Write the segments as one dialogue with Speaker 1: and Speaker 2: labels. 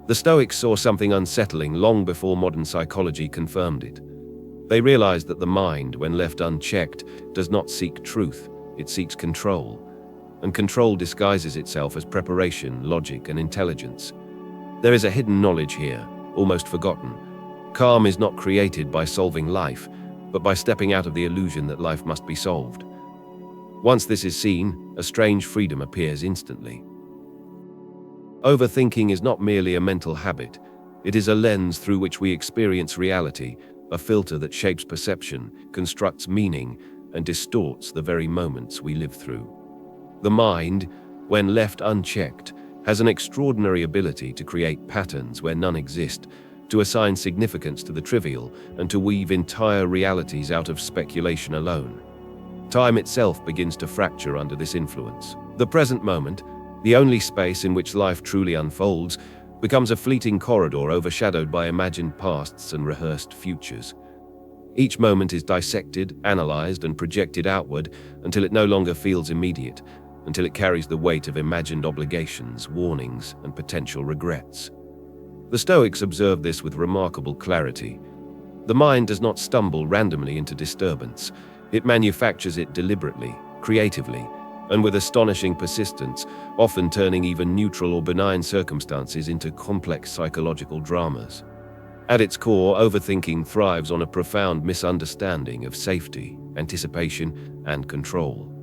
Speaker 1: The Stoics saw something unsettling long before modern psychology confirmed it. They realized that the mind, when left unchecked, does not seek truth, it seeks control. And control disguises itself as preparation, logic, and intelligence. There is a hidden knowledge here, almost forgotten. Calm is not created by solving life, but by stepping out of the illusion that life must be solved. Once this is seen, a strange freedom appears instantly. Overthinking is not merely a mental habit. It is a lens through which we experience reality, a filter that shapes perception, constructs meaning, and distorts the very moments we live through. The mind, when left unchecked, has an extraordinary ability to create patterns where none exist, to assign significance to the trivial, and to weave entire realities out of speculation alone. Time itself begins to fracture under this influence. The present moment, the only space in which life truly unfolds, becomes a fleeting corridor overshadowed by imagined pasts and rehearsed futures. Each moment is dissected, analyzed, and projected outward until it no longer feels immediate, until it carries the weight of imagined obligations, warnings, and potential regrets. The Stoics observed this with remarkable clarity. The mind does not stumble randomly into disturbance. It manufactures it deliberately, creatively, and with astonishing persistence, often turning even neutral or benign circumstances into complex psychological dramas. At its core, overthinking thrives on a profound misunderstanding of safety, anticipation, and control.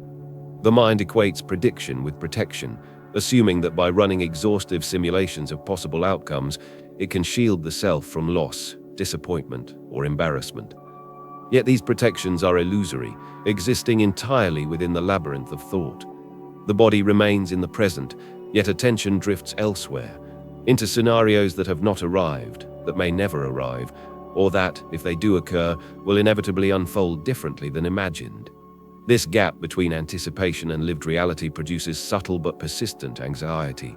Speaker 1: The mind equates prediction with protection, assuming that by running exhaustive simulations of possible outcomes, it can shield the self from loss, disappointment, or embarrassment. Yet these protections are illusory, existing entirely within the labyrinth of thought. The body remains in the present, yet attention drifts elsewhere, into scenarios that have not arrived, that may never arrive, or that, if they do occur, will inevitably unfold differently than imagined. This gap between anticipation and lived reality produces subtle but persistent anxiety,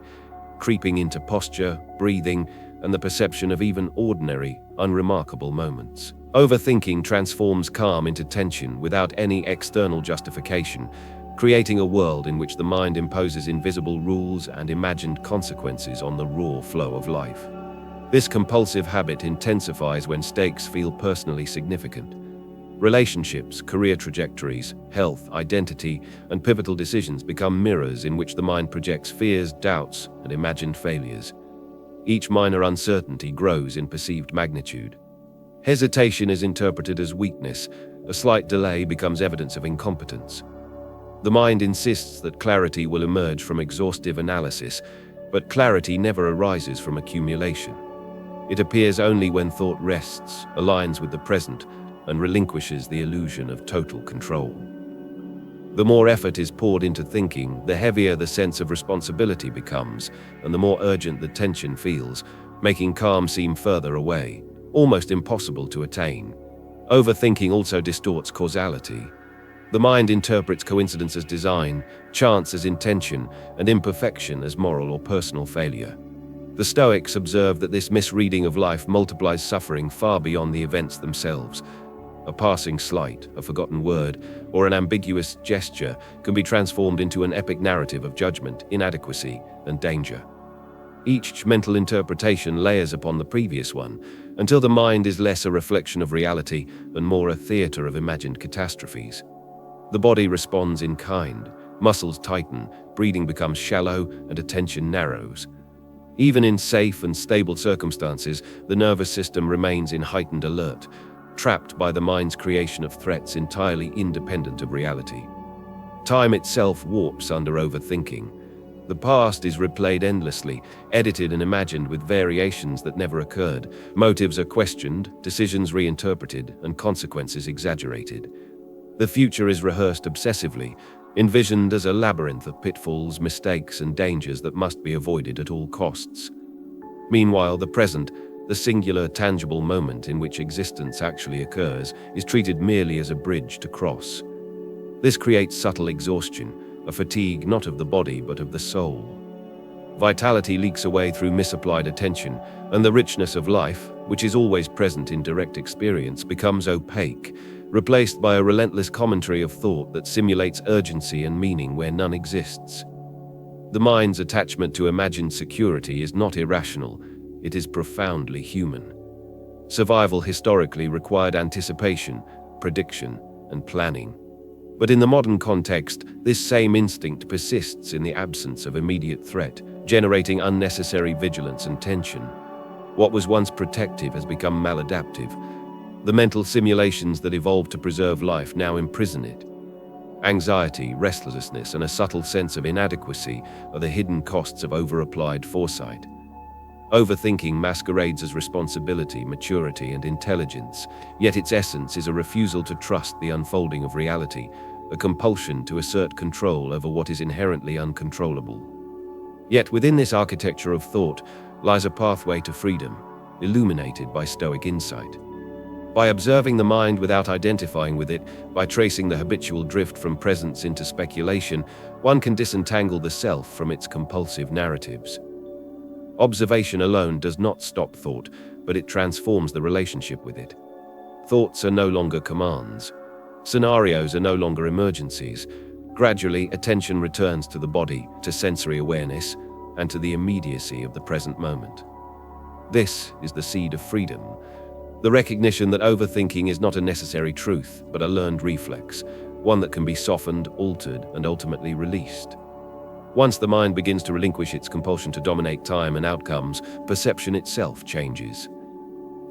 Speaker 1: creeping into posture, breathing, and the perception of even ordinary, unremarkable moments. Overthinking transforms calm into tension without any external justification, creating a world in which the mind imposes invisible rules and imagined consequences on the raw flow of life. This compulsive habit intensifies when stakes feel personally significant. Relationships, career trajectories, health, identity, and pivotal decisions become mirrors in which the mind projects fears, doubts, and imagined failures. Each minor uncertainty grows in perceived magnitude. Hesitation is interpreted as weakness. A slight delay becomes evidence of incompetence. The mind insists that clarity will emerge from exhaustive analysis, but clarity never arises from accumulation. It appears only when thought rests, aligns with the present, and relinquishes the illusion of total control. The more effort is poured into thinking, the heavier the sense of responsibility becomes, and the more urgent the tension feels, making calm seem further away, almost impossible to attain. Overthinking also distorts causality. The mind interprets coincidence as design, chance as intention, and imperfection as moral or personal failure. The Stoics observed that this misreading of life multiplies suffering far beyond the events themselves. A passing slight, a forgotten word, or an ambiguous gesture can be transformed into an epic narrative of judgment, inadequacy, and danger. Each mental interpretation layers upon the previous one, until the mind is less a reflection of reality and more a theater of imagined catastrophes. The body responds in kind, muscles tighten, breathing becomes shallow, and attention narrows. Even in safe and stable circumstances, the nervous system remains in heightened alert, trapped by the mind's creation of threats entirely independent of reality. Time itself warps under overthinking. The past is replayed endlessly, edited and imagined with variations that never occurred. Motives are questioned, decisions reinterpreted, and consequences exaggerated. The future is rehearsed obsessively, envisioned as a labyrinth of pitfalls, mistakes, and dangers that must be avoided at all costs. Meanwhile, the present, the singular, tangible moment in which existence actually occurs, is treated merely as a bridge to cross. This creates subtle exhaustion, a fatigue not of the body but of the soul. Vitality leaks away through misapplied attention, and the richness of life, which is always present in direct experience, becomes opaque, replaced by a relentless commentary of thought that simulates urgency and meaning where none exists. The mind's attachment to imagined security is not irrational. it is profoundly human. Survival historically required anticipation, prediction, and planning. But in the modern context, this same instinct persists in the absence of immediate threat, generating unnecessary vigilance and tension. What was once protective has become maladaptive. The mental simulations that evolved to preserve life now imprison it. Anxiety, restlessness, and a subtle sense of inadequacy are the hidden costs of over-applied foresight. Overthinking masquerades as responsibility, maturity, and intelligence, yet its essence is a refusal to trust the unfolding of reality, a compulsion to assert control over what is inherently uncontrollable. Yet within this architecture of thought lies a pathway to freedom, illuminated by Stoic insight. By observing the mind without identifying with it, by tracing the habitual drift from presence into speculation, one can disentangle the self from its compulsive narratives. Observation alone does not stop thought, but it transforms the relationship with it. Thoughts are no longer commands. Scenarios are no longer emergencies. Gradually, attention returns to the body, to sensory awareness, and to the immediacy of the present moment. This is the seed of freedom, the recognition that overthinking is not a necessary truth, but a learned reflex, one that can be softened, altered, and ultimately released. Once the mind begins to relinquish its compulsion to dominate time and outcomes, perception itself changes.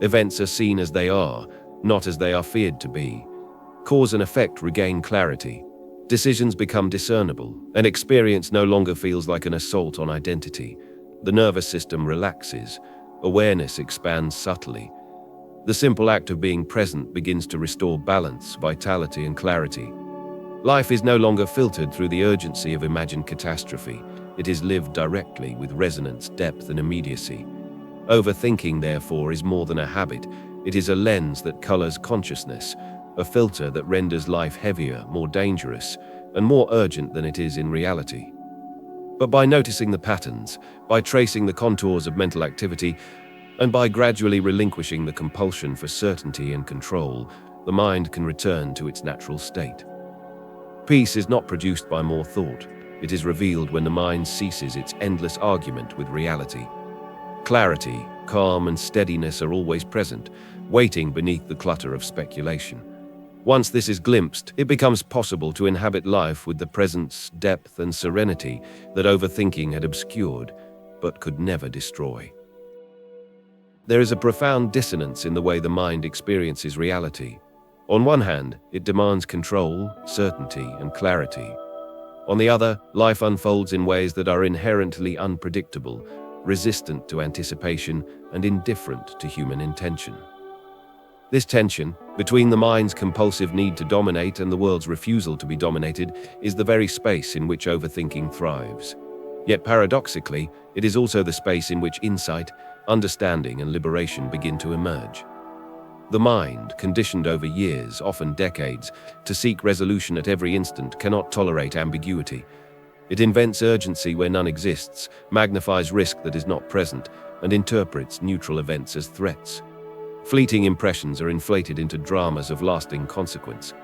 Speaker 1: Events are seen as they are, not as they are feared to be. Cause and effect regain clarity. Decisions become discernible, and experience no longer feels like an assault on identity. The nervous system relaxes. Awareness expands subtly. The simple act of being present begins to restore balance, vitality, and clarity. Life is no longer filtered through the urgency of imagined catastrophe. It is lived directly with resonance, depth, and immediacy. Overthinking, therefore, is more than a habit. It is a lens that colors consciousness, a filter that renders life heavier, more dangerous, and more urgent than it is in reality. But by noticing the patterns, by tracing the contours of mental activity, and by gradually relinquishing the compulsion for certainty and control, the mind can return to its natural state. Peace is not produced by more thought. It is revealed when the mind ceases its endless argument with reality. Clarity, calm, and steadiness are always present, waiting beneath the clutter of speculation. Once this is glimpsed, it becomes possible to inhabit life with the presence, depth, and serenity that overthinking had obscured, but could never destroy. There is a profound dissonance in the way the mind experiences reality. On one hand, it demands control, certainty, and clarity. On the other, life unfolds in ways that are inherently unpredictable, resistant to anticipation, and indifferent to human intention. This tension, between the mind's compulsive need to dominate and the world's refusal to be dominated, is the very space in which overthinking thrives. Yet paradoxically, it is also the space in which insight, understanding, and liberation begin to emerge. The mind, conditioned over years, often decades, to seek resolution at every instant, cannot tolerate ambiguity. It invents urgency where none exists, magnifies risk that is not present, and interprets neutral events as threats. Fleeting impressions are inflated into dramas of lasting consequence.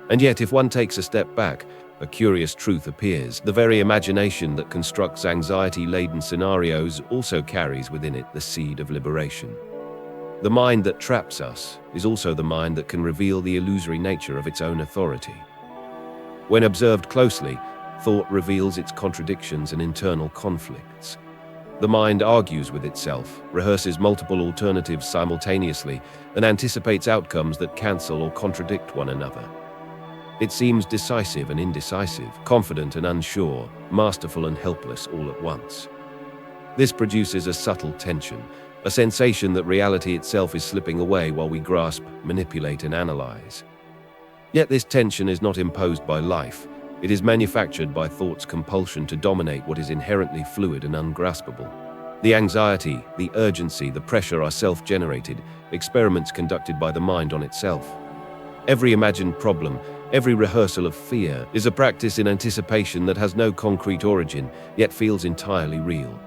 Speaker 1: And yet, if one takes a step back, a curious truth appears. The very imagination that constructs anxiety-laden scenarios also carries within it the seed of liberation. The mind that traps us is also the mind that can reveal the illusory nature of its own authority. When observed closely, thought reveals its contradictions and internal conflicts. The mind argues with itself, rehearses multiple alternatives simultaneously, and anticipates outcomes that cancel or contradict one another. It seems decisive and indecisive, confident and unsure, masterful and helpless all at once. This produces a subtle tension, a sensation that reality itself is slipping away while we grasp, manipulate, and analyze. Yet this tension is not imposed by life. It is manufactured by thought's compulsion to dominate what is inherently fluid and ungraspable. The anxiety, the urgency, the pressure are self-generated, experiments conducted by the mind on itself. Every imagined problem, every rehearsal of fear, is a practice in anticipation that has no concrete origin, yet feels entirely real.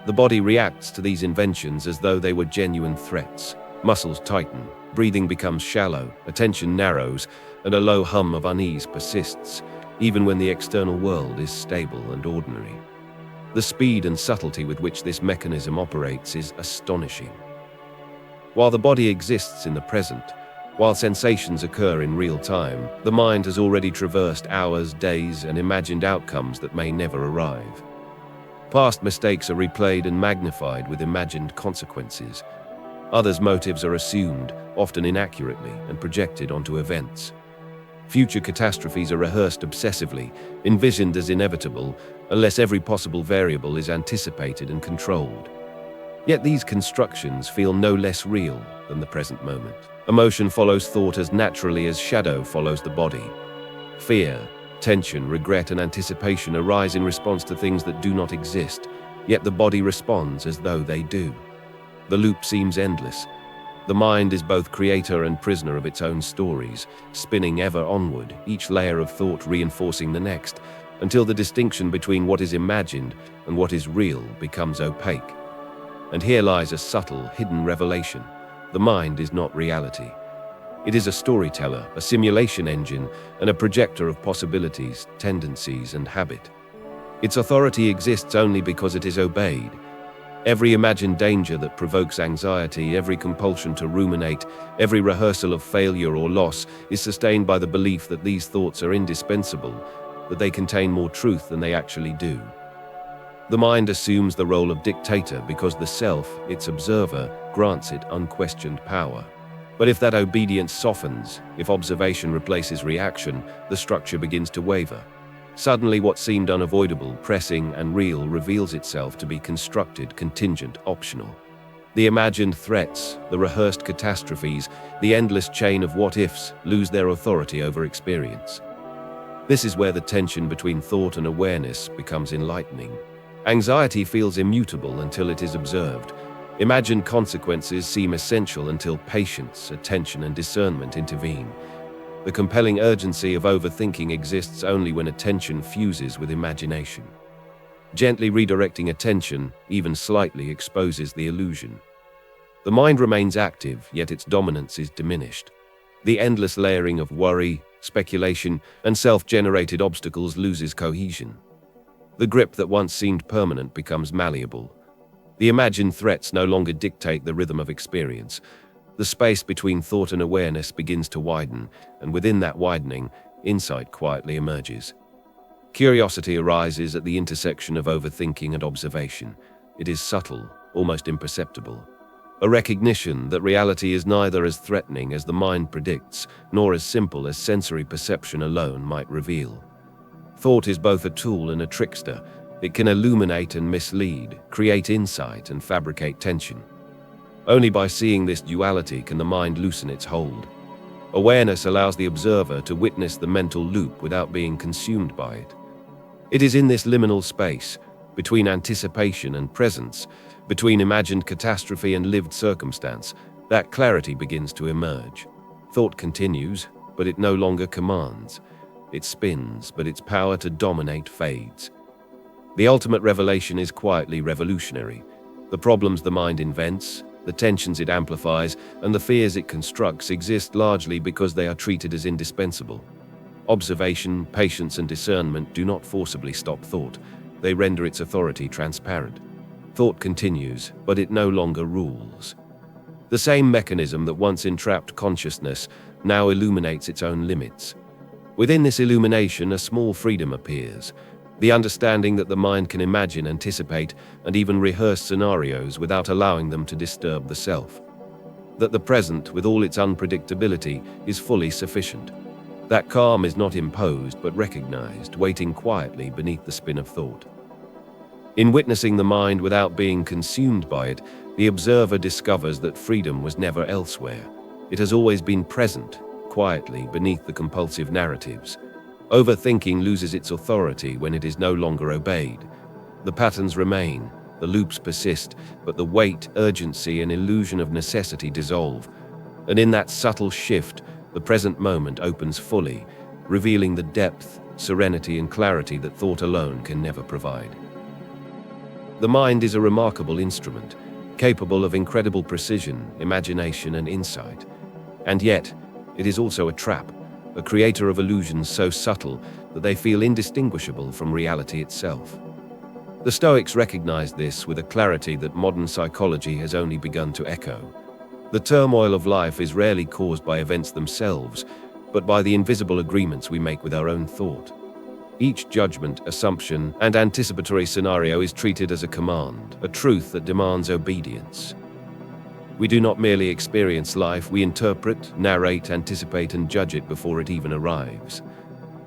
Speaker 1: The body reacts to these inventions as though they were genuine threats. Muscles tighten, breathing becomes shallow, attention narrows, and a low hum of unease persists, even when the external world is stable and ordinary. The speed and subtlety with which this mechanism operates is astonishing. While the body exists in the present, while sensations occur in real time, the mind has already traversed hours, days, and imagined outcomes that may never arrive. Past mistakes are replayed and magnified with imagined consequences. Others' motives are assumed, often inaccurately, and projected onto events. Future catastrophes are rehearsed obsessively, envisioned as inevitable, unless every possible variable is anticipated and controlled. Yet these constructions feel no less real than the present moment. Emotion follows thought as naturally as shadow follows the body. Fear, tension, regret, and anticipation arise in response to things that do not exist, yet the body responds as though they do. The loop seems endless. The mind is both creator and prisoner of its own stories, spinning ever onward, each layer of thought reinforcing the next, until the distinction between what is imagined and what is real becomes opaque. And here lies a subtle, hidden revelation. The mind is not reality. It is a storyteller, a simulation engine, and a projector of possibilities, tendencies, and habit. Its authority exists only because it is obeyed. Every imagined danger that provokes anxiety, every compulsion to ruminate, every rehearsal of failure or loss is sustained by the belief that these thoughts are indispensable, that they contain more truth than they actually do. The mind assumes the role of dictator because the self, its observer, grants it unquestioned power. But if that obedience softens, if observation replaces reaction, the structure begins to waver. Suddenly what seemed unavoidable, pressing, and real reveals itself to be constructed, contingent, optional. The imagined threats, the rehearsed catastrophes, the endless chain of what-ifs lose their authority over experience. This is where the tension between thought and awareness becomes enlightening. Anxiety feels immutable until it is observed. Imagined consequences seem essential until patience, attention, and discernment intervene. The compelling urgency of overthinking exists only when attention fuses with imagination. Gently redirecting attention, even slightly, exposes the illusion. The mind remains active, yet its dominance is diminished. The endless layering of worry, speculation, and self-generated obstacles loses cohesion. The grip that once seemed permanent becomes malleable. The imagined threats no longer dictate the rhythm of experience. The space between thought and awareness begins to widen, and within that widening, insight quietly emerges. Curiosity arises at the intersection of overthinking and observation. It is subtle, almost imperceptible. A recognition that reality is neither as threatening as the mind predicts, nor as simple as sensory perception alone might reveal. Thought is both a tool and a trickster. It can illuminate and mislead, create insight and fabricate tension. Only by seeing this duality can the mind loosen its hold. Awareness allows the observer to witness the mental loop without being consumed by it. It is in this liminal space, between anticipation and presence, between imagined catastrophe and lived circumstance, that clarity begins to emerge. Thought continues, but it no longer commands. It spins, but its power to dominate fades. The ultimate revelation is quietly revolutionary. The problems the mind invents, the tensions it amplifies, and the fears it constructs exist largely because they are treated as indispensable. Observation, patience, and discernment do not forcibly stop thought. They render its authority transparent. Thought continues, but it no longer rules. The same mechanism that once entrapped consciousness now illuminates its own limits. Within this illumination, a small freedom appears. The understanding that the mind can imagine, anticipate, and even rehearse scenarios without allowing them to disturb the self. That the present, with all its unpredictability, is fully sufficient. That calm is not imposed but recognized, waiting quietly beneath the spin of thought. In witnessing the mind without being consumed by it, the observer discovers that freedom was never elsewhere. It has always been present, quietly, beneath the compulsive narratives. Overthinking loses its authority when it is no longer obeyed. The patterns remain, the loops persist, but the weight, urgency, and illusion of necessity dissolve. And in that subtle shift, the present moment opens fully, revealing the depth, serenity, and clarity that thought alone can never provide. The mind is a remarkable instrument, capable of incredible precision, imagination, and insight. And yet, it is also a trap, a creator of illusions so subtle that they feel indistinguishable from reality itself. The Stoics recognized this with a clarity that modern psychology has only begun to echo. The turmoil of life is rarely caused by events themselves, but by the invisible agreements we make with our own thought. Each judgment, assumption, and anticipatory scenario is treated as a command, a truth that demands obedience. We do not merely experience life, we interpret, narrate, anticipate, and judge it before it even arrives.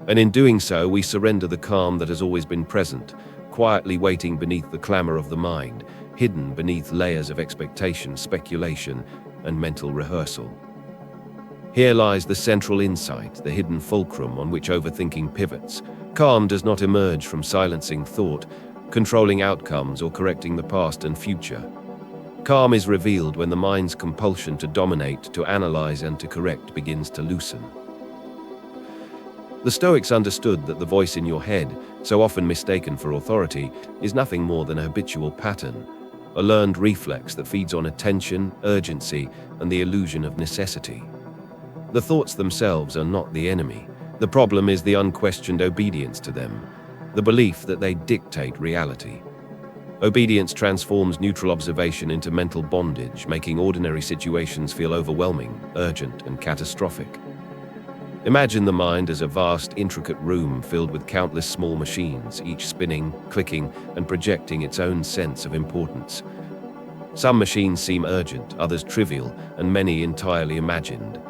Speaker 1: And in doing so, we surrender the calm that has always been present, quietly waiting beneath the clamor of the mind, hidden beneath layers of expectation, speculation, and mental rehearsal. Here lies the central insight, the hidden fulcrum on which overthinking pivots. Calm does not emerge from silencing thought, controlling outcomes, or correcting the past and future. Calm is revealed when the mind's compulsion to dominate, to analyze, and to correct begins to loosen. The Stoics understood that the voice in your head, so often mistaken for authority, is nothing more than a habitual pattern, a learned reflex that feeds on attention, urgency, and the illusion of necessity. The thoughts themselves are not the enemy. The problem is the unquestioned obedience to them, the belief that they dictate reality. Obedience transforms neutral observation into mental bondage, making ordinary situations feel overwhelming, urgent, and catastrophic. Imagine the mind as a vast, intricate room filled with countless small machines, each spinning, clicking, and projecting its own sense of importance. Some machines seem urgent, others trivial, and many entirely imagined.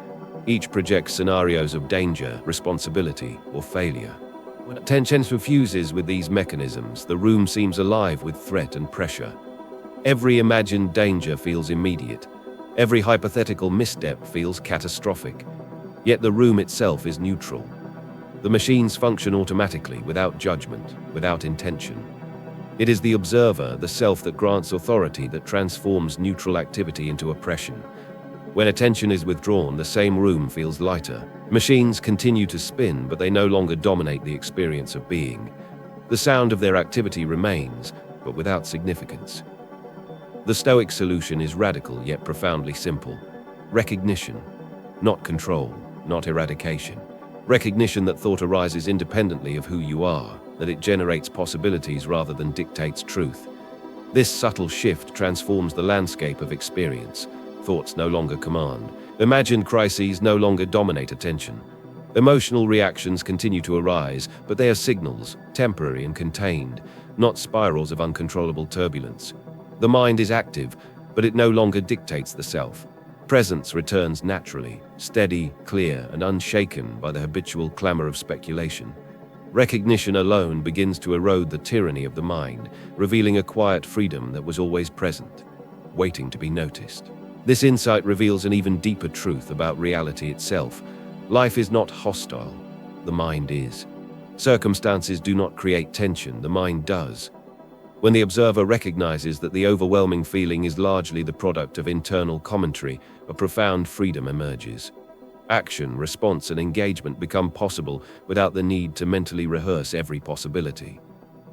Speaker 1: Each projects scenarios of danger, responsibility, or failure. When attention fuses with these mechanisms, the room seems alive with threat and pressure. Every imagined danger feels immediate. Every hypothetical misstep feels catastrophic. Yet the room itself is neutral. The machines function automatically, without judgment, without intention. It is the observer, the self, that grants authority, that transforms neutral activity into oppression. When attention is withdrawn, the same room feels lighter. Machines continue to spin, but they no longer dominate the experience of being. The sound of their activity remains, but without significance. The Stoic solution is radical yet profoundly simple. Recognition, not control, not eradication. Recognition that thought arises independently of who you are, that it generates possibilities rather than dictates truth. This subtle shift transforms the landscape of experience. Thoughts no longer command. Imagined crises no longer dominate attention. Emotional reactions continue to arise, but they are signals, temporary and contained, not spirals of uncontrollable turbulence. The mind is active, but it no longer dictates the self. Presence returns naturally, steady, clear, and unshaken by the habitual clamor of speculation. Recognition alone begins to erode the tyranny of the mind, revealing a quiet freedom that was always present, waiting to be noticed. This insight reveals an even deeper truth about reality itself. Life is not hostile, the mind is. Circumstances do not create tension, the mind does. When the observer recognizes that the overwhelming feeling is largely the product of internal commentary, a profound freedom emerges. Action, response, and engagement become possible without the need to mentally rehearse every possibility.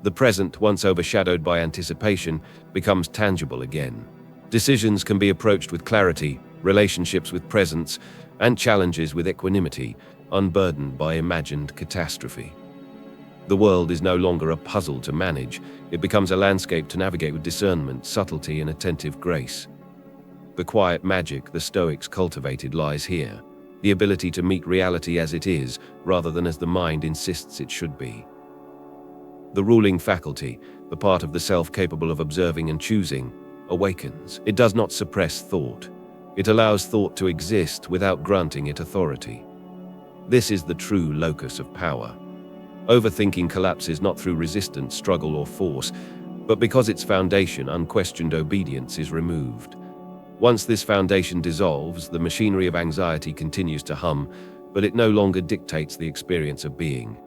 Speaker 1: The present, once overshadowed by anticipation, becomes tangible again. Decisions can be approached with clarity, relationships with presence, and challenges with equanimity, unburdened by imagined catastrophe. The world is no longer a puzzle to manage, it becomes a landscape to navigate with discernment, subtlety, and attentive grace. The quiet magic the Stoics cultivated lies here, the ability to meet reality as it is, rather than as the mind insists it should be. The ruling faculty, the part of the self capable of observing and choosing, awakens. It does not suppress thought. It allows thought to exist without granting it authority. This is the true locus of power. Overthinking collapses not through resistance, struggle, or force, but because its foundation, unquestioned obedience, is removed. Once this foundation dissolves, the machinery of anxiety continues to hum, but it no longer dictates the experience of being.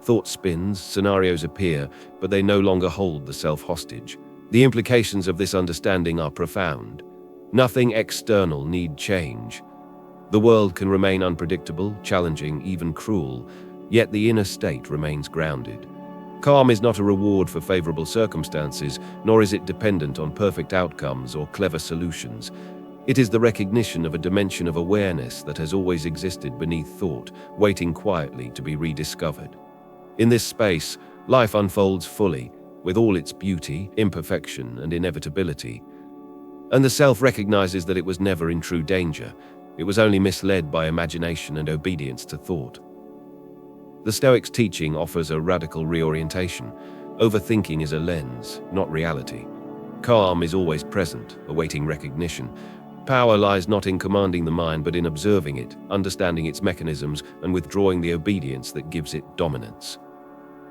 Speaker 1: Thought spins, scenarios appear, but they no longer hold the self hostage. The implications of this understanding are profound. Nothing external need change. The world can remain unpredictable, challenging, even cruel, yet the inner state remains grounded. Calm is not a reward for favorable circumstances, nor is it dependent on perfect outcomes or clever solutions. It is the recognition of a dimension of awareness that has always existed beneath thought, waiting quietly to be rediscovered. In this space, life unfolds fully, with all its beauty, imperfection, and inevitability. And the self recognizes that it was never in true danger. It was only misled by imagination and obedience to thought. The Stoics' teaching offers a radical reorientation. Overthinking is a lens, not reality. Calm is always present, awaiting recognition. Power lies not in commanding the mind but in observing it, understanding its mechanisms, and withdrawing the obedience that gives it dominance.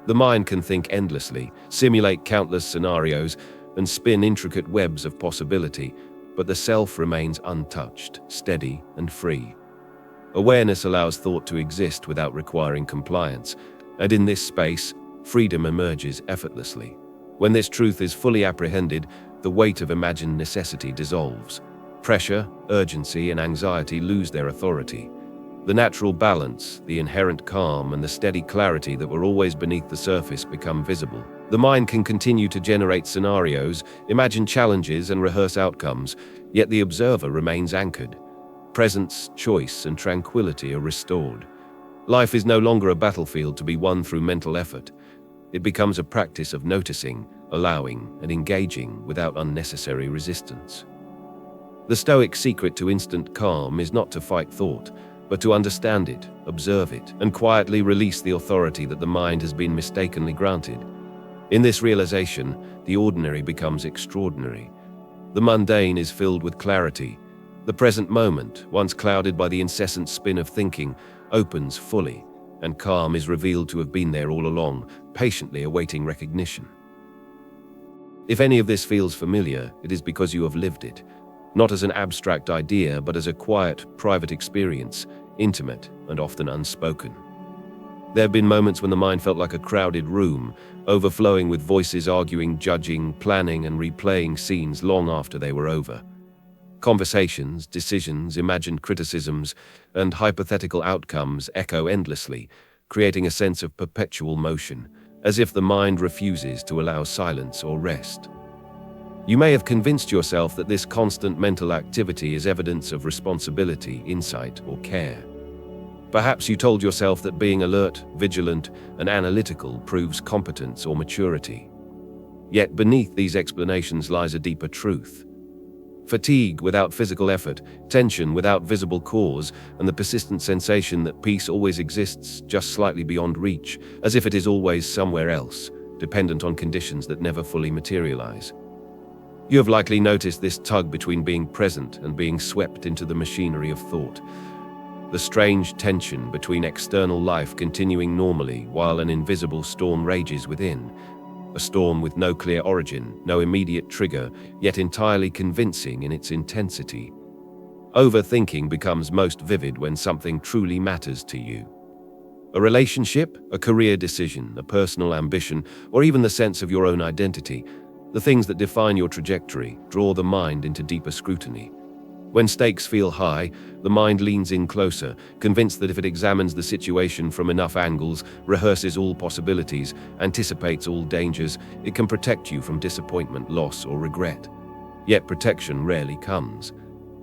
Speaker 1: The mind can think endlessly, simulate countless scenarios, and spin intricate webs of possibility, but the self remains untouched, steady, and free. Awareness allows thought to exist without requiring compliance, and in this space, freedom emerges effortlessly. When this truth is fully apprehended, the weight of imagined necessity dissolves. Pressure, urgency, and anxiety lose their authority. The natural balance, the inherent calm, and the steady clarity that were always beneath the surface become visible. The mind can continue to generate scenarios, imagine challenges, and rehearse outcomes, yet the observer remains anchored. Presence, choice, and tranquility are restored. Life is no longer a battlefield to be won through mental effort. It becomes a practice of noticing, allowing, and engaging without unnecessary resistance. The Stoic secret to instant calm is not to fight thought, but to understand it, observe it, and quietly release the authority that the mind has been mistakenly granted. In this realization, the ordinary becomes extraordinary. The mundane is filled with clarity. The present moment, once clouded by the incessant spin of thinking, opens fully, and calm is revealed to have been there all along, patiently awaiting recognition. If any of this feels familiar, it is because you have lived it, not as an abstract idea, but as a quiet, private experience, intimate and often unspoken. There have been moments when the mind felt like a crowded room, overflowing with voices arguing, judging, planning, and replaying scenes long after they were over. Conversations, decisions, imagined criticisms, and hypothetical outcomes echo endlessly, creating a sense of perpetual motion, as if the mind refuses to allow silence or rest. You may have convinced yourself that this constant mental activity is evidence of responsibility, insight, or care. Perhaps you told yourself that being alert, vigilant, and analytical proves competence or maturity. Yet beneath these explanations lies a deeper truth. Fatigue without physical effort, tension without visible cause, and the persistent sensation that peace always exists just slightly beyond reach, as if it is always somewhere else, dependent on conditions that never fully materialize. You have likely noticed this tug between being present and being swept into the machinery of thought. The strange tension between external life continuing normally while an invisible storm rages within. A storm with no clear origin, no immediate trigger, yet entirely convincing in its intensity. Overthinking becomes most vivid when something truly matters to you. A relationship, a career decision, a personal ambition, or even the sense of your own identity. The things that define your trajectory draw the mind into deeper scrutiny. When stakes feel high, the mind leans in closer, convinced that if it examines the situation from enough angles, rehearses all possibilities, anticipates all dangers, it can protect you from disappointment, loss, or regret. Yet protection rarely comes.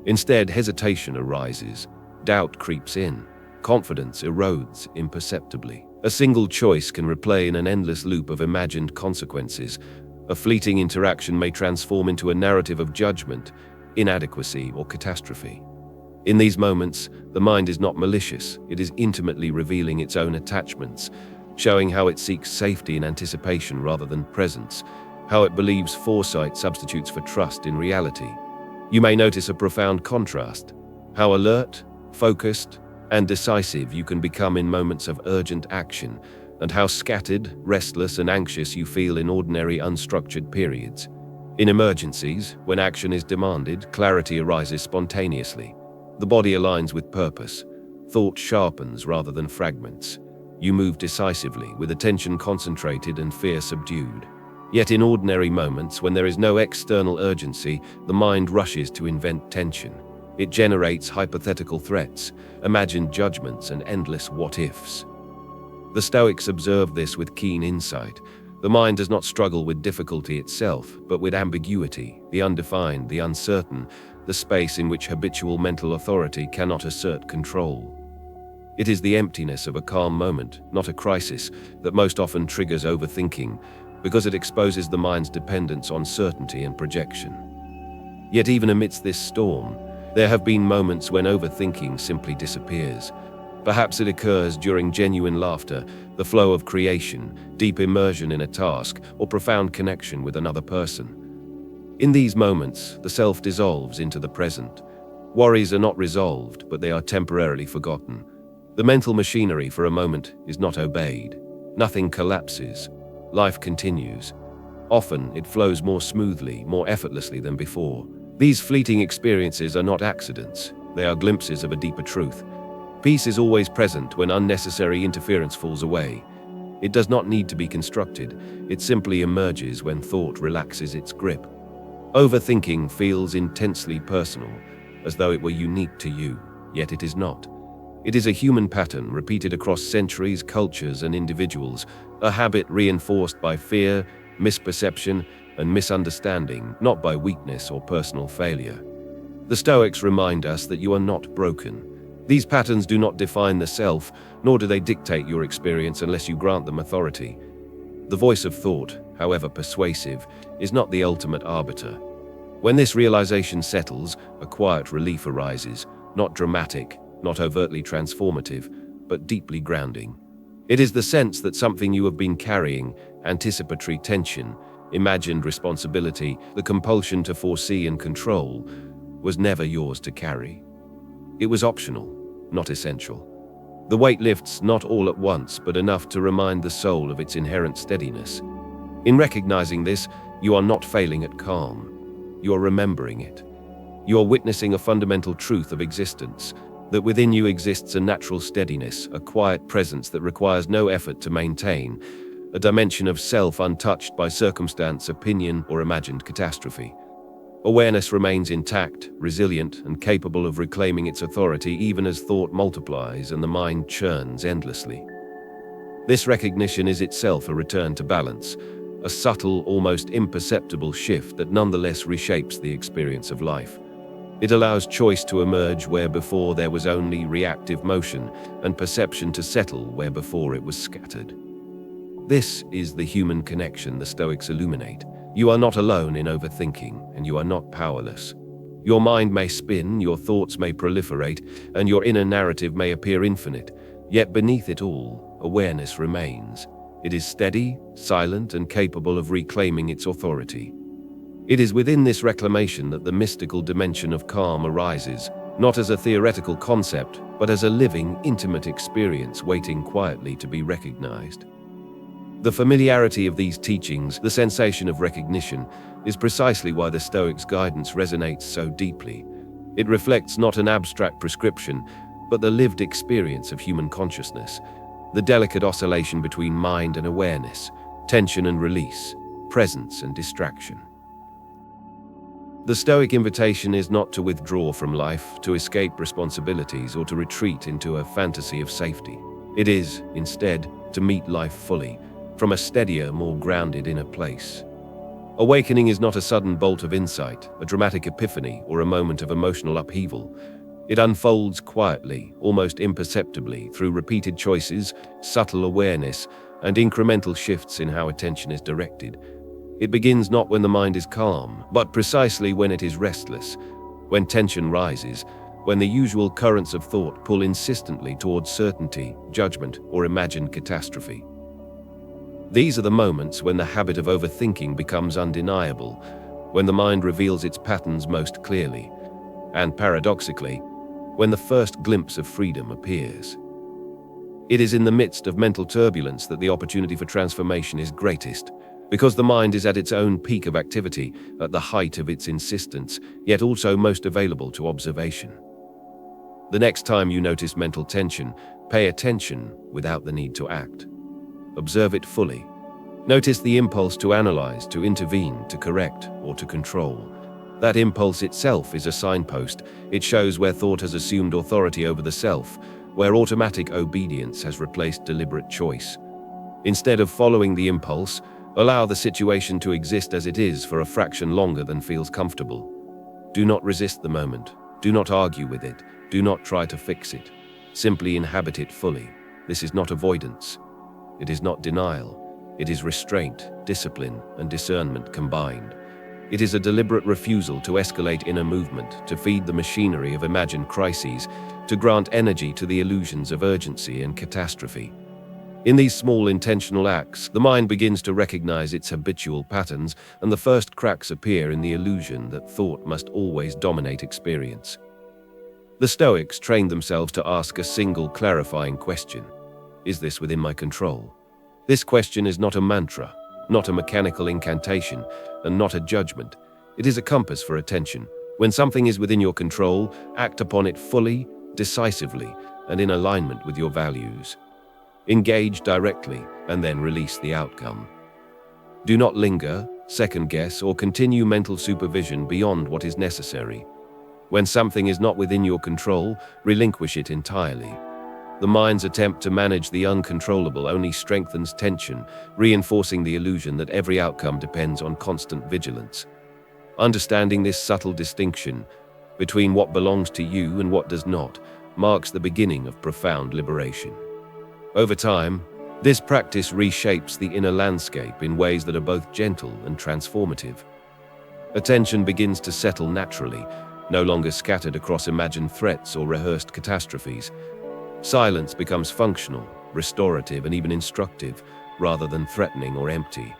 Speaker 1: Instead, hesitation arises, doubt creeps in, confidence erodes imperceptibly. A single choice can replay in an endless loop of imagined consequences. A fleeting interaction may transform into a narrative of judgment, inadequacy, or catastrophe. In these moments, the mind is not malicious, it is intimately revealing its own attachments, showing how it seeks safety in anticipation rather than presence, how it believes foresight substitutes for trust in reality. You may notice a profound contrast, how alert, focused, and decisive you can become in moments of urgent action, and how scattered, restless, and anxious you feel in ordinary unstructured periods. In emergencies, when action is demanded, clarity arises spontaneously. The body aligns with purpose. Thought sharpens rather than fragments. You move decisively, with attention concentrated and fear subdued. Yet in ordinary moments, when there is no external urgency, the mind rushes to invent tension. It generates hypothetical threats, imagined judgments, and endless what-ifs. The Stoics observed this with keen insight. The mind does not struggle with difficulty itself, but with ambiguity, the undefined, the uncertain, the space in which habitual mental authority cannot assert control. It is the emptiness of a calm moment, not a crisis, that most often triggers overthinking, because it exposes the mind's dependence on certainty and projection. Yet even amidst this storm, there have been moments when overthinking simply disappears. Perhaps it occurs during genuine laughter, the flow of creation, deep immersion in a task, or profound connection with another person. In these moments, the self dissolves into the present. Worries are not resolved, but they are temporarily forgotten. The mental machinery for a moment is not obeyed. Nothing collapses. Life continues. Often, it flows more smoothly, more effortlessly than before. These fleeting experiences are not accidents. They are glimpses of a deeper truth. Peace is always present when unnecessary interference falls away. It does not need to be constructed. It simply emerges when thought relaxes its grip. Overthinking feels intensely personal, as though it were unique to you, yet it is not. It is a human pattern repeated across centuries, cultures, and individuals, a habit reinforced by fear, misperception, and misunderstanding, not by weakness or personal failure. The Stoics remind us that you are not broken. These patterns do not define the self, nor do they dictate your experience unless you grant them authority. The voice of thought, however persuasive, is not the ultimate arbiter. When this realization settles, a quiet relief arises, not dramatic, not overtly transformative, but deeply grounding. It is the sense that something you have been carrying, anticipatory tension, imagined responsibility, the compulsion to foresee and control, was never yours to carry. It was optional, not essential. The weight lifts not all at once, but enough to remind the soul of its inherent steadiness. In recognizing this, you are not failing at calm. You are remembering it. You are witnessing a fundamental truth of existence, that within you exists a natural steadiness, a quiet presence that requires no effort to maintain, a dimension of self untouched by circumstance, opinion, or imagined catastrophe. Awareness remains intact, resilient, and capable of reclaiming its authority even as thought multiplies and the mind churns endlessly. This recognition is itself a return to balance, a subtle, almost imperceptible shift that nonetheless reshapes the experience of life. It allows choice to emerge where before there was only reactive motion, and perception to settle where before it was scattered. This is the human connection the Stoics illuminate. You are not alone in overthinking, and you are not powerless. Your mind may spin, your thoughts may proliferate, and your inner narrative may appear infinite, yet beneath it all, awareness remains. It is steady, silent, and capable of reclaiming its authority. It is within this reclamation that the mystical dimension of calm arises, not as a theoretical concept, but as a living, intimate experience waiting quietly to be recognized. The familiarity of these teachings, the sensation of recognition, is precisely why the Stoics' guidance resonates so deeply. It reflects not an abstract prescription, but the lived experience of human consciousness, the delicate oscillation between mind and awareness, tension and release, presence and distraction. The Stoic invitation is not to withdraw from life, to escape responsibilities, or to retreat into a fantasy of safety. It is, instead, to meet life fully, from a steadier, more grounded inner place. Awakening is not a sudden bolt of insight, a dramatic epiphany, or a moment of emotional upheaval. It unfolds quietly, almost imperceptibly, through repeated choices, subtle awareness, and incremental shifts in how attention is directed. It begins not when the mind is calm, but precisely when it is restless, when tension rises, when the usual currents of thought pull insistently towards certainty, judgment, or imagined catastrophe. These are the moments when the habit of overthinking becomes undeniable, when the mind reveals its patterns most clearly, and paradoxically, when the first glimpse of freedom appears. It is in the midst of mental turbulence that the opportunity for transformation is greatest, because the mind is at its own peak of activity, at the height of its insistence, yet also most available to observation. The next time you notice mental tension, pay attention without the need to act. Observe it fully. Notice the impulse to analyze, to intervene, to correct, or to control. That impulse itself is a signpost. It shows where thought has assumed authority over the self, where automatic obedience has replaced deliberate choice. Instead of following the impulse, allow the situation to exist as it is for a fraction longer than feels comfortable. Do not resist the moment. Do not argue with it. Do not try to fix it. Simply inhabit it fully. This is not avoidance. It is not denial. It is restraint, discipline, and discernment combined. It is a deliberate refusal to escalate inner movement, to feed the machinery of imagined crises, to grant energy to the illusions of urgency and catastrophe. In these small intentional acts, the mind begins to recognize its habitual patterns, and the first cracks appear in the illusion that thought must always dominate experience. The Stoics trained themselves to ask a single clarifying question: is this within my control? This question is not a mantra, not a mechanical incantation, and not a judgment. It is a compass for attention. When something is within your control, act upon it fully, decisively, and in alignment with your values. Engage directly, and then release the outcome. Do not linger, second-guess, or continue mental supervision beyond what is necessary. When something is not within your control, relinquish it entirely. The mind's attempt to manage the uncontrollable only strengthens tension, reinforcing the illusion that every outcome depends on constant vigilance. Understanding this subtle distinction between what belongs to you and what does not marks the beginning of profound liberation. Over time, this practice reshapes the inner landscape in ways that are both gentle and transformative. Attention begins to settle naturally, no longer scattered across imagined threats or rehearsed catastrophes. Silence becomes functional, restorative, and even instructive, rather than threatening or empty.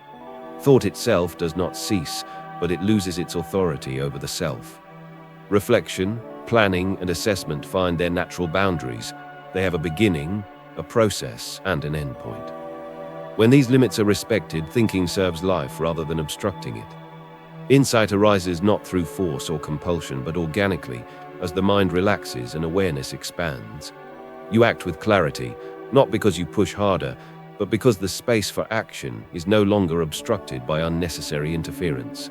Speaker 1: Thought itself does not cease, but it loses its authority over the self. Reflection, planning, and assessment find their natural boundaries. They have a beginning, a process, and an endpoint. When these limits are respected, thinking serves life rather than obstructing it. Insight arises not through force or compulsion, but organically, as the mind relaxes and awareness expands. You act with clarity, not because you push harder, but because the space for action is no longer obstructed by unnecessary interference.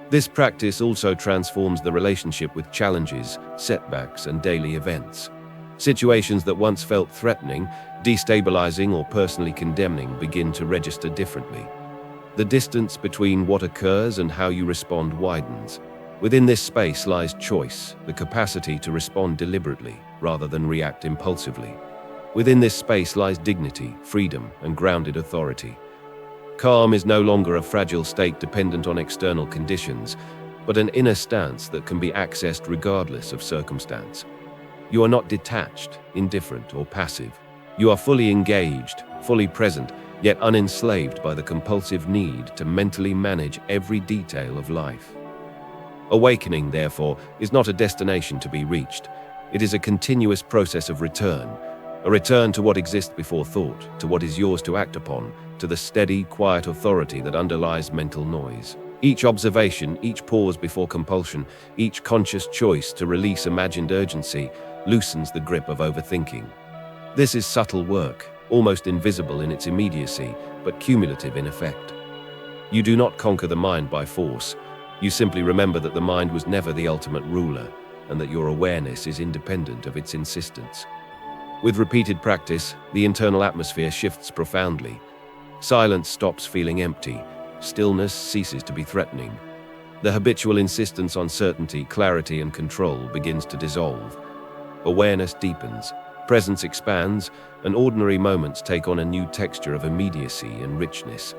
Speaker 1: This practice also transforms the relationship with challenges, setbacks, and daily events. Situations that once felt threatening, destabilizing, or personally condemning begin to register differently. The distance between what occurs and how you respond widens. Within this space lies choice, the capacity to respond deliberately rather than react impulsively. Within this space lies dignity, freedom, and grounded authority. Calm is no longer a fragile state dependent on external conditions, but an inner stance that can be accessed regardless of circumstance. You are not detached, indifferent, or passive. You are fully engaged, fully present, yet unenslaved by the compulsive need to mentally manage every detail of life. Awakening, therefore, is not a destination to be reached. It is a continuous process of return, a return to what exists before thought, to what is yours to act upon, to the steady, quiet authority that underlies mental noise. Each observation, each pause before compulsion, each conscious choice to release imagined urgency loosens the grip of overthinking. This is subtle work, almost invisible in its immediacy, but cumulative in effect. You do not conquer the mind by force. You simply remember that the mind was never the ultimate ruler, and that your awareness is independent of its insistence. With repeated practice, the internal atmosphere shifts profoundly. Silence stops feeling empty. Stillness ceases to be threatening. The habitual insistence on certainty, clarity, and control begins to dissolve. Awareness deepens, presence expands, and ordinary moments take on a new texture of immediacy and richness.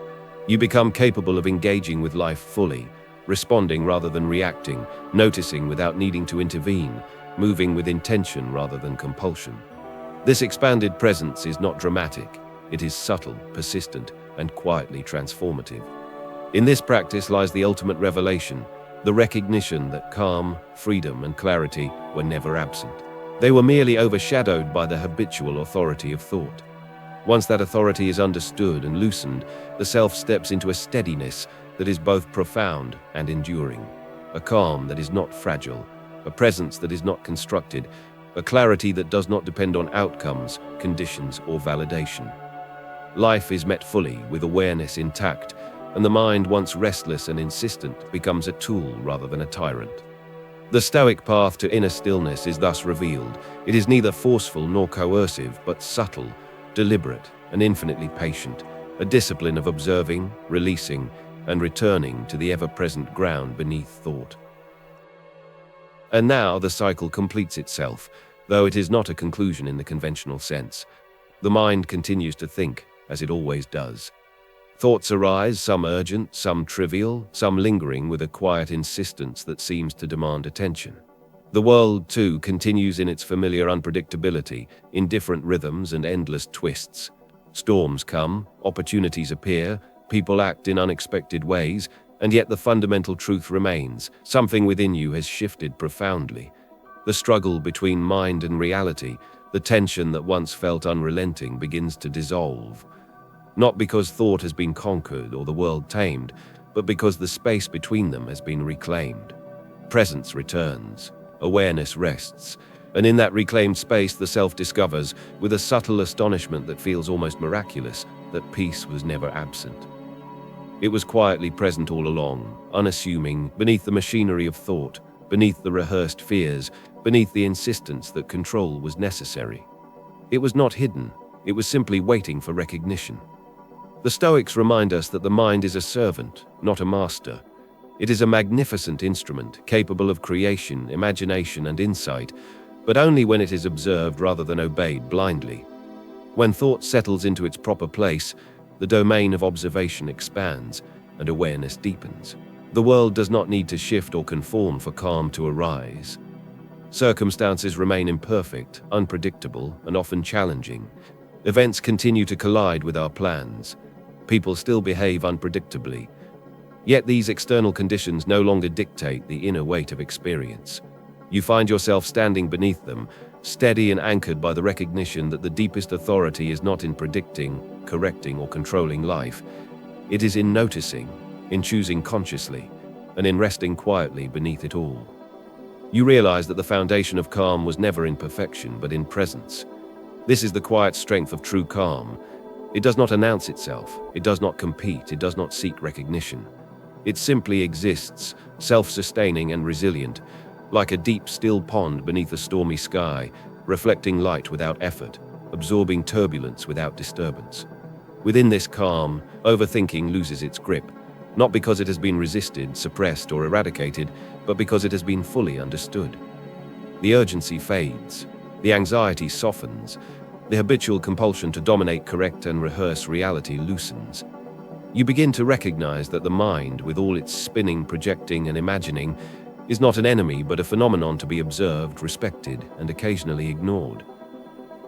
Speaker 1: You become capable of engaging with life fully, responding rather than reacting, noticing without needing to intervene, moving with intention rather than compulsion. This expanded presence is not dramatic. It is subtle, persistent, and quietly transformative. In this practice lies the ultimate revelation, the recognition that calm, freedom, and clarity were never absent. They were merely overshadowed by the habitual authority of thought. Once that authority is understood and loosened, the self steps into a steadiness that is both profound and enduring, a calm that is not fragile, a presence that is not constructed, a clarity that does not depend on outcomes, conditions, or validation. Life is met fully with awareness intact, and the mind, once restless and insistent, becomes a tool rather than a tyrant. The Stoic path to inner stillness is thus revealed. It is neither forceful nor coercive, but subtle, deliberate, and infinitely patient, a discipline of observing, releasing, and returning to the ever-present ground beneath thought. And now the cycle completes itself, though it is not a conclusion in the conventional sense. The mind continues to think, as it always does. Thoughts arise, some urgent, some trivial, some lingering with a quiet insistence that seems to demand attention. The world, too, continues in its familiar unpredictability, in different rhythms and endless twists. Storms come, opportunities appear, people act in unexpected ways, and yet the fundamental truth remains: something within you has shifted profoundly. The struggle between mind and reality, the tension that once felt unrelenting, begins to dissolve. Not because thought has been conquered or the world tamed, but because the space between them has been reclaimed. Presence returns, awareness rests, and in that reclaimed space the self discovers, with a subtle astonishment that feels almost miraculous, that peace was never absent. It was quietly present all along, unassuming, beneath the machinery of thought, beneath the rehearsed fears, beneath the insistence that control was necessary. It was not hidden, it was simply waiting for recognition. The Stoics remind us that the mind is a servant, not a master. It is a magnificent instrument, capable of creation, imagination, and insight, but only when it is observed rather than obeyed blindly. When thought settles into its proper place, the domain of observation expands, and awareness deepens. The world does not need to shift or conform for calm to arise. Circumstances remain imperfect, unpredictable, and often challenging. Events continue to collide with our plans. People still behave unpredictably. Yet these external conditions no longer dictate the inner weight of experience. You find yourself standing beneath them, steady and anchored by the recognition that the deepest authority is not in predicting, correcting, or controlling life. It is in noticing, in choosing consciously, and in resting quietly beneath it all. You realize that the foundation of calm was never in perfection, but in presence. This is the quiet strength of true calm. It does not announce itself, it does not compete, it does not seek recognition. It simply exists, self-sustaining and resilient, like a deep, still pond beneath a stormy sky, reflecting light without effort, absorbing turbulence without disturbance. Within this calm, overthinking loses its grip, not because it has been resisted, suppressed, or eradicated, but because it has been fully understood. The urgency fades, the anxiety softens, the habitual compulsion to dominate, correct, and rehearse reality loosens. You begin to recognize that the mind, with all its spinning, projecting, and imagining, is not an enemy but a phenomenon to be observed, respected, and occasionally ignored.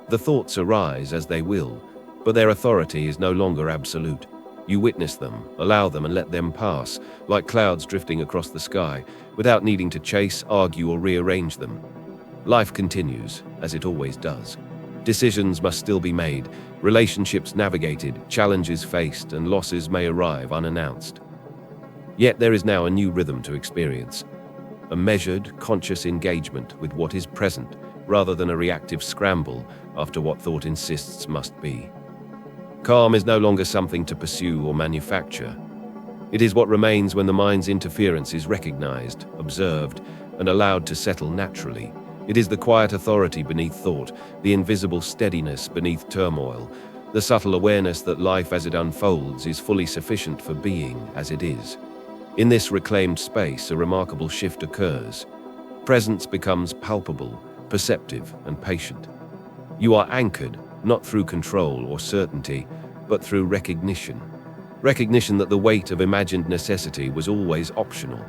Speaker 1: The thoughts arise as they will, but their authority is no longer absolute. You witness them, allow them, and let them pass, like clouds drifting across the sky, without needing to chase, argue, or rearrange them. Life continues, as it always does. Decisions must still be made, relationships navigated, challenges faced, and losses may arrive unannounced. Yet there is now a new rhythm to experience. A measured, conscious engagement with what is present, rather than a reactive scramble after what thought insists must be. Calm is no longer something to pursue or manufacture. It is what remains when the mind's interference is recognized, observed, and allowed to settle naturally. It is the quiet authority beneath thought, the invisible steadiness beneath turmoil, the subtle awareness that life as it unfolds is fully sufficient for being as it is. In this reclaimed space, a remarkable shift occurs. Presence becomes palpable, perceptive, and patient. You are anchored, not through control or certainty, but through recognition. Recognition that the weight of imagined necessity was always optional.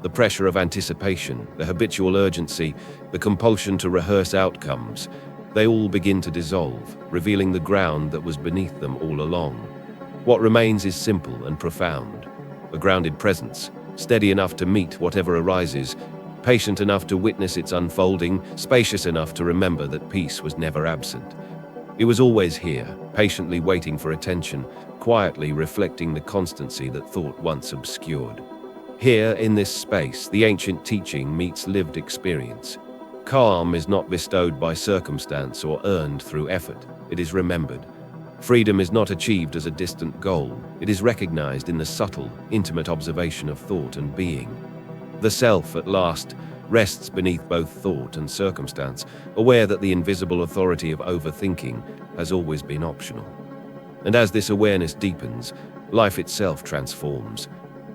Speaker 1: The pressure of anticipation, the habitual urgency, the compulsion to rehearse outcomes, they all begin to dissolve, revealing the ground that was beneath them all along. What remains is simple and profound. A grounded presence, steady enough to meet whatever arises, patient enough to witness its unfolding, spacious enough to remember that peace was never absent. It was always here, patiently waiting for attention, quietly reflecting the constancy that thought once obscured. Here, in this space, the ancient teaching meets lived experience. Calm is not bestowed by circumstance or earned through effort. It is remembered. Freedom is not achieved as a distant goal. It is recognized in the subtle, intimate observation of thought and being. The self, at last, rests beneath both thought and circumstance, aware that the invisible authority of overthinking has always been optional. And as this awareness deepens, life itself transforms.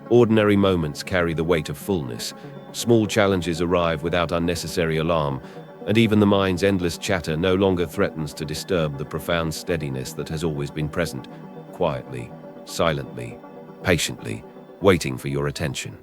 Speaker 1: Ordinary moments carry the weight of fullness. Small challenges arrive without unnecessary alarm, and even the mind's endless chatter no longer threatens to disturb the profound steadiness that has always been present, quietly, silently, patiently, waiting for your attention.